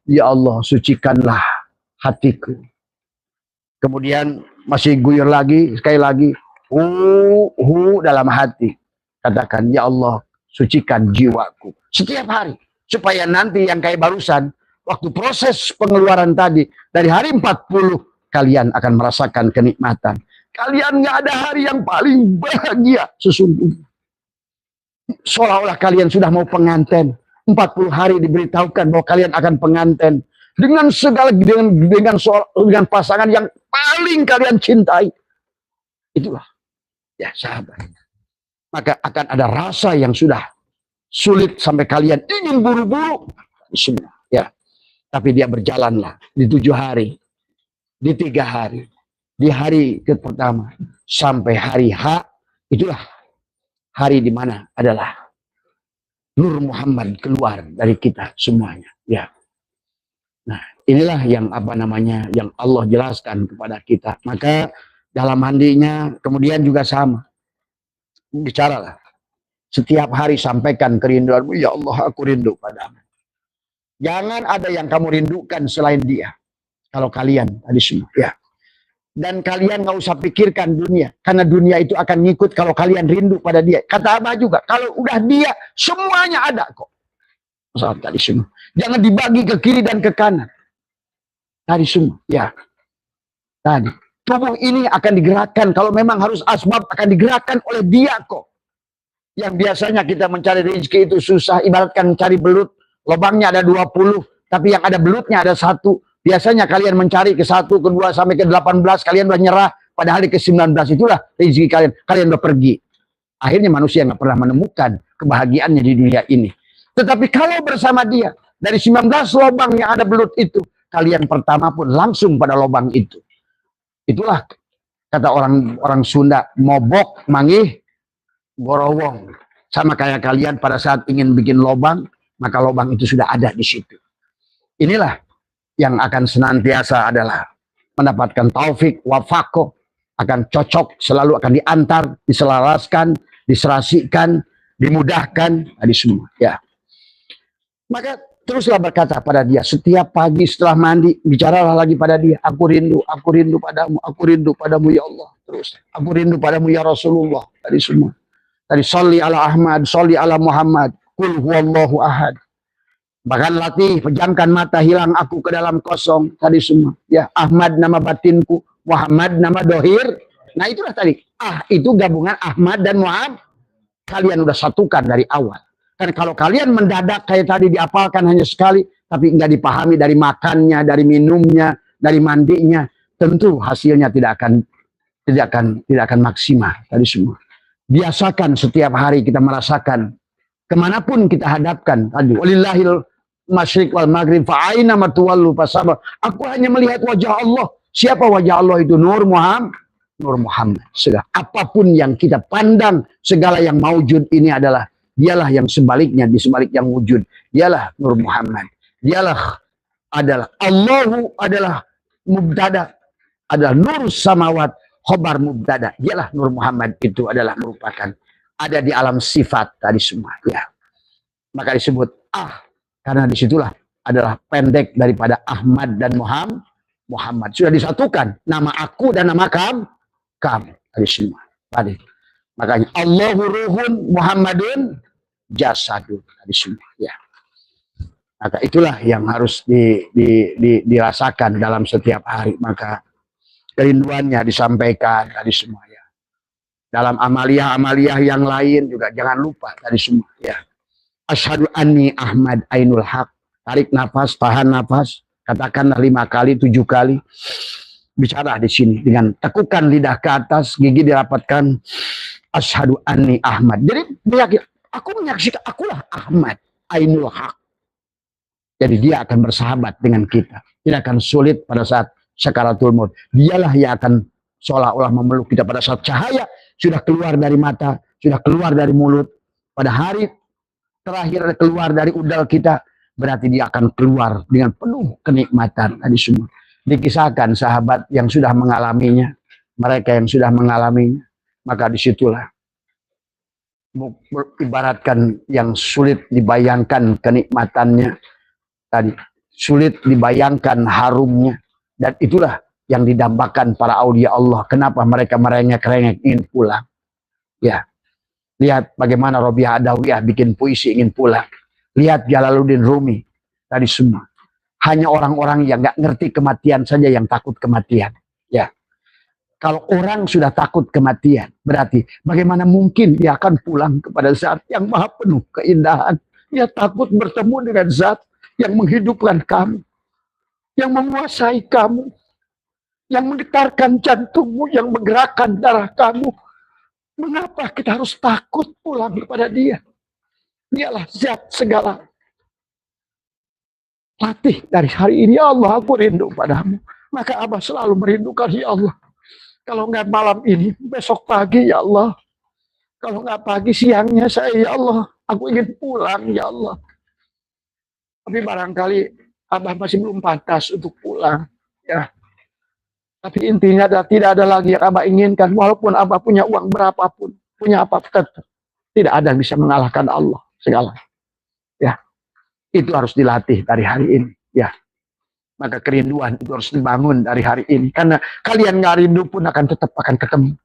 ya Allah, sucikanlah hatiku. Kemudian masih guyur lagi, sekali lagi, dalam hati. Katakan, ya Allah, sucikan jiwaku. Setiap hari. Supaya nanti yang kayak barusan, waktu proses pengeluaran tadi, dari hari 40, kalian akan merasakan kenikmatan. Kalian nggak ada hari yang paling bahagia sesungguhnya. Seolah-olah kalian sudah mau pengantin. 40 hari diberitahukan bahwa kalian akan pengantin. Dengan segala, dengan pasangan yang paling kalian cintai. Itulah. Ya sahabat. Maka akan ada rasa yang sudah sulit sampai kalian ingin buru-buru. Semua. Ya. Tapi dia berjalanlah di 7 hari. Di 3 hari. Di hari pertama. Sampai hari H. Itulah. Hari di mana adalah Nur Muhammad keluar dari kita semuanya, ya. Nah, inilah yang yang Allah jelaskan kepada kita. Maka dalam mandinya kemudian juga sama. Bicaralah. Setiap hari sampaikan kerinduanmu, ya Allah, aku rindu padamu. Jangan ada yang kamu rindukan selain dia. Kalau kalian tadi semua, ya. Dan kalian nggak usah pikirkan dunia. Karena dunia itu akan ngikut kalau kalian rindu pada dia. Kata Abah juga, kalau udah dia, semuanya ada kok. Soal tadi semua. Jangan dibagi ke kiri dan ke kanan. Tadi semua, ya. Tadi. Tubuh ini akan digerakkan. Kalau memang harus asbab, akan digerakkan oleh dia kok. Yang biasanya kita mencari rezeki itu susah. Ibaratkan mencari belut. Lubangnya ada 20. Tapi yang ada belutnya ada 1. Biasanya kalian mencari ke 1, ke 2, sampai ke 18, kalian udah nyerah. Pada hari ke-19 itulah rezeki kalian. Kalian udah pergi. Akhirnya manusia nggak pernah menemukan kebahagiaannya di dunia ini. Tetapi kalau bersama dia, dari 19 lubang yang ada belut itu, kalian pertama pun langsung pada lubang itu. Itulah kata orang Sunda, mobok mangih gorowong. Sama kayak kalian pada saat ingin bikin lubang, maka lubang itu sudah ada di situ. Inilah yang akan senantiasa adalah mendapatkan taufik, wafaqo, akan cocok, selalu akan diantar, diselaraskan, diserasikan, dimudahkan, tadi semua. Ya. Maka teruslah berkata pada dia, setiap pagi setelah mandi, bicaralah lagi pada dia, aku rindu padamu ya Allah. Terus, aku rindu padamu ya Rasulullah, tadi semua. Tadi sholli ala Ahmad, sholli ala Muhammad, qul huwallahu ahad. Bahkan latih, pejamkan mata, hilang aku ke dalam kosong, tadi semua. Ya, Ahmad nama batinku, Muhammad nama dohir. Nah itulah tadi, itu gabungan Ahmad dan Muhammad. Kalian udah satukan dari awal. Karena kalau kalian mendadak kayak tadi diapalkan hanya sekali, tapi nggak dipahami dari makannya, dari minumnya, dari mandinya, tentu hasilnya tidak akan maksimal tadi semua. Biasakan setiap hari kita merasakan kemanapun kita hadapkan. Tadi walillahil masyriq wal maghrib fa aina ma tuwallu fasabah. Aku hanya melihat wajah Allah. Siapa wajah Allah itu? Nur Muhammad. Nur Muhammad. Segala apapun yang kita pandang, segala yang maujud ini adalah dialah yang sebaliknya, di sebalik yang wujud. Dialah Nur Muhammad. Dialah adalah Allahu adalah mubtada, adalah nur samawat, khobar mubtada. Dialah Nur Muhammad itu adalah merupakan ada di alam sifat tadi semua. Ya. Maka disebut karena disitulah adalah pendek daripada Ahmad dan Muhammad. Sudah disatukan nama aku dan nama kamu tadi semua. Tadi. Makanya Allahu ruhun Muhammadun jasadun tadi semua. Ya. Maka itulah yang harus dirasakan dalam setiap hari. Maka kerinduannya disampaikan tadi semua. Ya. Dalam amaliyah-amaliyah yang lain juga jangan lupa tadi semua. Ya. Asyhadu anni Ahmad ainul haq. Tarik nafas, tahan nafas, katakanlah 5 kali, 7 kali. Bicara di sini dengan tekukan lidah ke atas, gigi dirapatkan. Asyhadu anni Ahmad. Jadi aku menyaksikan akulah Ahmad ainul haq. Jadi dia akan bersahabat dengan kita. Tidak akan sulit pada saat sakaratul maut. Dialah yang akan seolah-olah memeluk kita pada saat cahaya sudah keluar dari mata, sudah keluar dari mulut. Pada hari terakhir keluar dari udal kita, berarti dia akan keluar dengan penuh kenikmatan tadi semua. Dikisahkan sahabat yang sudah mengalaminya, mereka yang sudah mengalaminya, maka disitulah ibaratkan yang sulit dibayangkan kenikmatannya tadi, sulit dibayangkan harumnya, dan itulah yang didambakan para aulia Allah. Kenapa mereka merengek-rengek ingin pulang? Ya. Lihat bagaimana Robiah Adawiyah bikin puisi ingin pulang. Lihat Jalaluddin Rumi. Tadi semua. Hanya orang-orang yang gak ngerti kematian saja yang takut kematian. Ya. Kalau orang sudah takut kematian, berarti bagaimana mungkin dia akan pulang kepada zat yang maha penuh keindahan. Dia takut bertemu dengan zat yang menghidupkan kamu. Yang menguasai kamu. Yang menggetarkan jantungmu, yang menggerakkan darah kamu. Mengapa kita harus takut pulang kepada dia? Dialah zat segala. Latih dari hari ini, ya Allah, aku rindu padamu. Maka Abah selalu merindukan, ya Allah. Kalau nggak malam ini, besok pagi, ya Allah. Kalau nggak pagi, siangnya saya, ya Allah, aku ingin pulang, ya Allah. Tapi barangkali Abah masih belum pantas untuk pulang. Ya. Tapi intinya tidak ada lagi yang Abah inginkan. Walaupun Abah punya uang berapapun. Punya apa tetap. Tidak ada yang bisa mengalahkan Allah. Segala. Ya. Itu harus dilatih dari hari ini. Ya. Maka kerinduan itu harus dibangun dari hari ini. Karena kalian nggak rindu pun tetap akan ketemu.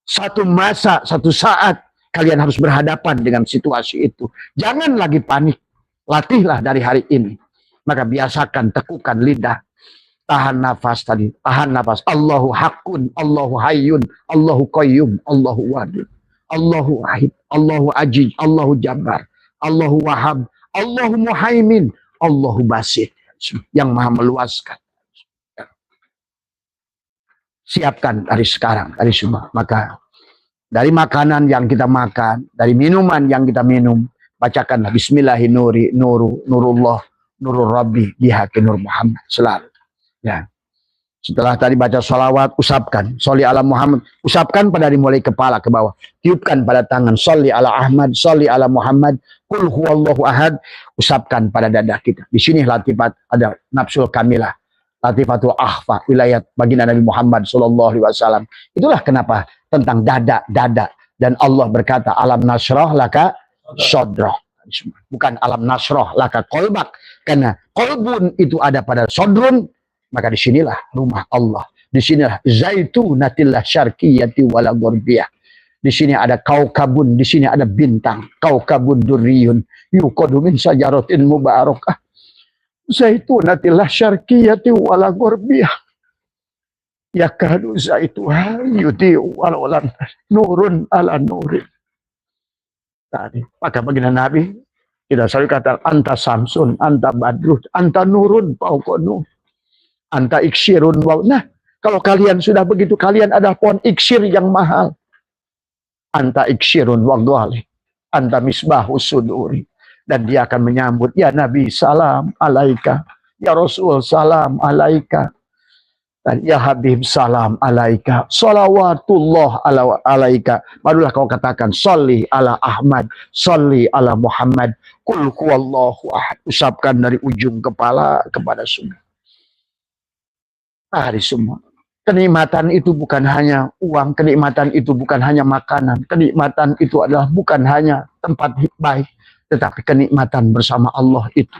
Satu masa, satu saat. Kalian harus berhadapan dengan situasi itu. Jangan lagi panik. Latihlah dari hari ini. Maka biasakan, tekukan lidah. Tahan nafas tadi, tahan nafas. Allahu hakun, Allahu hayyun, Allahu qayyum, Allahu wadud, Allahu ahid, Allahu ajij, Allahu jabbar, Allahu wahab, Allahu muhaimin, Allahu basir. Yang maha meluaskan. Siapkan dari sekarang, dari semua. Maka dari makanan yang kita makan, dari minuman yang kita minum, bacakanlah Bismillahirrahmanirrahim, nurullah Nurul Rabbi bihaqi Nur Muhammad selalu. Ya. Setelah tadi baca sholawat, usapkan. Sholli ala Muhammad. Usapkan pada dari mulai kepala ke bawah. Tiupkan pada tangan. Sholli ala Ahmad. Sholli ala Muhammad. Qul huwallahu ahad. Usapkan pada dada kita. Di sini latifat ada nafsul kamilah. Latifatul akhfa. Wilayah baginda Nabi Muhammad SAW. Itulah kenapa tentang dada. Dan Allah berkata, alam nasroh laka sodroh. Bukan alam nasroh laka kolbak. Karena kolbun itu ada pada sodrun. Maka disinilah rumah Allah. Disinilah zaitunatillah syarqiyati wala gharbiyah. Di sini ada kaukabun, di sini ada bintang. Kaukabun durriyun yuqadu min sajaratin mubarakah. Zaitunatillah syarqiyati wala gharbiyah. Yakadu zaituha yudhi'u walau lam nurun ala nurin. Tadi, maka baginda Nabi tidak selalu kata anta samsun, anta badrun, anta nurun fauqa nur. Anta iksirun wow. Nah, kalau kalian sudah begitu, kalian adalah pohon iksir yang mahal. Anta iksirun wagwali. Anta misbahu suduri. Dan dia akan menyambut, ya Nabi salam alaika. Ya Rasul salam alaika. Dan ya Habib salam alaika. Salawatullah alaika. Barulah kau katakan, sholli ala Ahmad. Sholli ala Muhammad. Qul huwallahu ahad. Usapkan dari ujung kepala kepada sungai. Hari semua. Kenikmatan itu bukan hanya uang, kenikmatan itu bukan hanya makanan, kenikmatan itu adalah bukan hanya tempat baik, tetapi kenikmatan bersama Allah itu.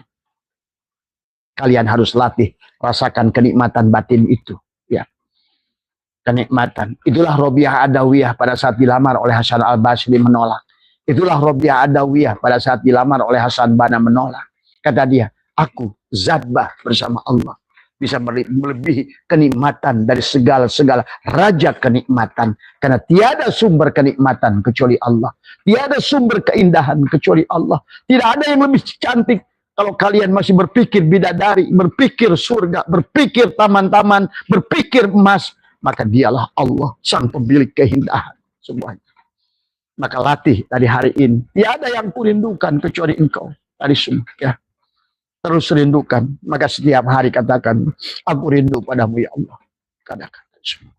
Kalian harus latih, rasakan kenikmatan batin itu. Ya. Kenikmatan. Itulah Robiah Adawiyah pada saat dilamar oleh Hasan Al-Basri menolak. Itulah Robiah Adawiyah pada saat dilamar oleh Hasan Banna menolak. Kata dia, aku zadbah bersama Allah. Bisa melebihi kenikmatan dari segala raja kenikmatan. Karena tiada sumber kenikmatan kecuali Allah. Tiada sumber keindahan kecuali Allah. Tidak ada yang lebih cantik. Kalau kalian masih berpikir bidadari, berpikir surga, berpikir taman-taman, berpikir emas, maka dialah Allah, sang pemilik keindahan semuanya. Maka latih dari hari ini. Tiada yang kurindukan kecuali engkau. Dari semua. Ya. Terus rindukan, maka setiap hari katakan, aku rindu padamu ya Allah. Katakan semua.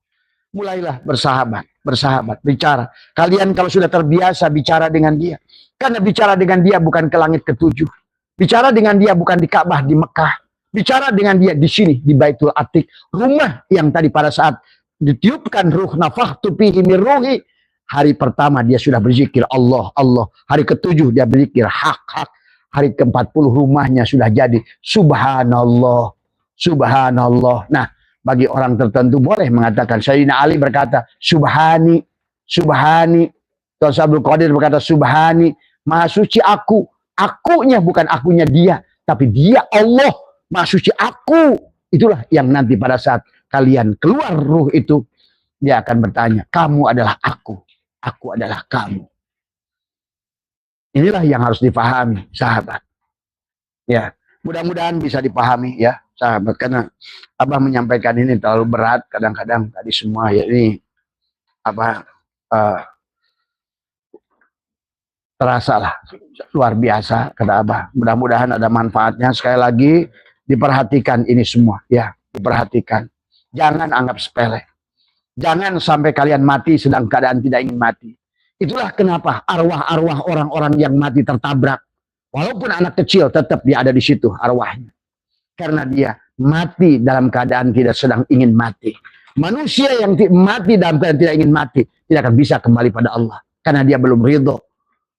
Mulailah bersahabat, bicara. Kalian kalau sudah terbiasa bicara dengan dia, karena bicara dengan dia bukan ke langit ketujuh, bicara dengan dia bukan di Ka'bah di Mekah, bicara dengan dia di sini di Baitul Atiq, rumah yang tadi pada saat ditiupkan ruh nafakhtu fihi min ruhi, hari pertama dia sudah berzikir Allah, Allah. Hari ketujuh dia berzikir hak. Hari ke-40 rumahnya sudah jadi subhanallah, subhanallah. Nah, bagi orang tertentu boleh mengatakan. Sayyidina Ali berkata subhani, subhani. Tuan Abdul Qadir berkata subhani, maha suci aku. Akunya bukan akunya dia, tapi dia Allah, maha suci aku. Itulah yang nanti pada saat kalian keluar ruh itu, dia akan bertanya, kamu adalah aku adalah kamu. Inilah yang harus dipahami, sahabat. Ya, mudah-mudahan bisa dipahami ya, sahabat. Karena Abah menyampaikan ini terlalu berat kadang-kadang tadi semua ya ini terasa lah luar biasa kata Abah. Mudah-mudahan ada manfaatnya. Sekali lagi diperhatikan ini semua ya, diperhatikan. Jangan anggap sepele. Jangan sampai kalian mati sedang keadaan tidak ingin mati. Itulah kenapa arwah-arwah orang-orang yang mati tertabrak. Walaupun anak kecil tetap dia ada di situ arwahnya. Karena dia mati dalam keadaan tidak sedang ingin mati. Manusia yang mati dalam keadaan tidak ingin mati tidak akan bisa kembali pada Allah. Karena dia belum ridho.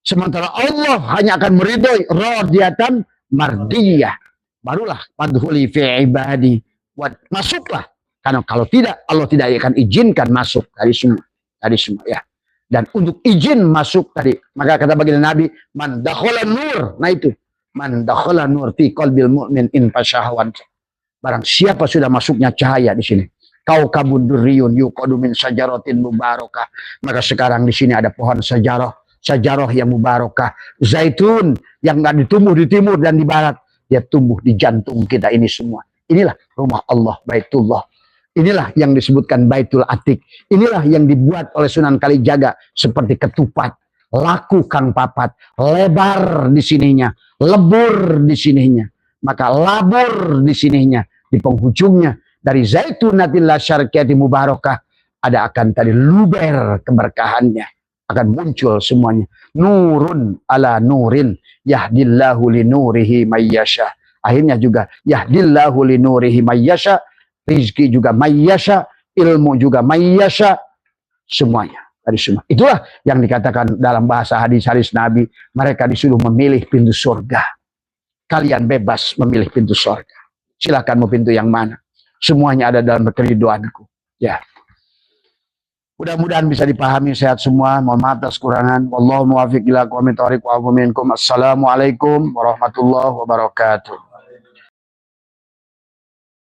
Sementara Allah hanya akan meridhoi radiyatan mardiyah. Barulah padhuli fi ibadi. Masuklah. Karena kalau tidak, Allah tidak akan izinkan masuk dari semua. Dari semua ya. Dan untuk izin masuk tadi, maka kata baginda Nabi, man dakhala nur. Nah itu, man dakhala nur fi qalbil mu'min in fasyahwan. Barang siapa sudah masuknya cahaya di sini. Kaukabun durriyun yuqadu min sajaratin mubarakah. Maka sekarang di sini ada pohon sajarah yang mubarakah. Zaitun yang enggak ditumbuh di timur dan di barat, dia tumbuh di jantung kita ini semua. Inilah rumah Allah, Baitullah. Inilah yang disebutkan Baitul Atiq. Inilah yang dibuat oleh Sunan Kalijaga seperti ketupat. Laku kang papat, lebar di sininya, lebur di sininya. maka labur di sininya, di penghujungnya dari Zaitunatil Syarqiyati Mubarakah ada akan tadi luber keberkahannya, akan muncul semuanya. Nurun ala nurin yahdillahu li nurihi mayyasha. Akhirnya juga yahdillahu li nurihi mayyasha, rizki juga mayyasha, ilmu juga mayyasha, semuanya dari semua. Itulah yang dikatakan dalam bahasa hadis-hadis Nabi, mereka disuruh memilih pintu surga. Kalian bebas memilih pintu surga. Silakan mau pintu yang mana. Semuanya ada dalam keriduanku. Ya. Mudah-mudahan bisa dipahami, sehat semua. Mohon maaf atas kekurangan. Wallahu muwaffiq ila aqwamit thoriq wa minkum. Assalamualaikum warahmatullahi wabarakatuh.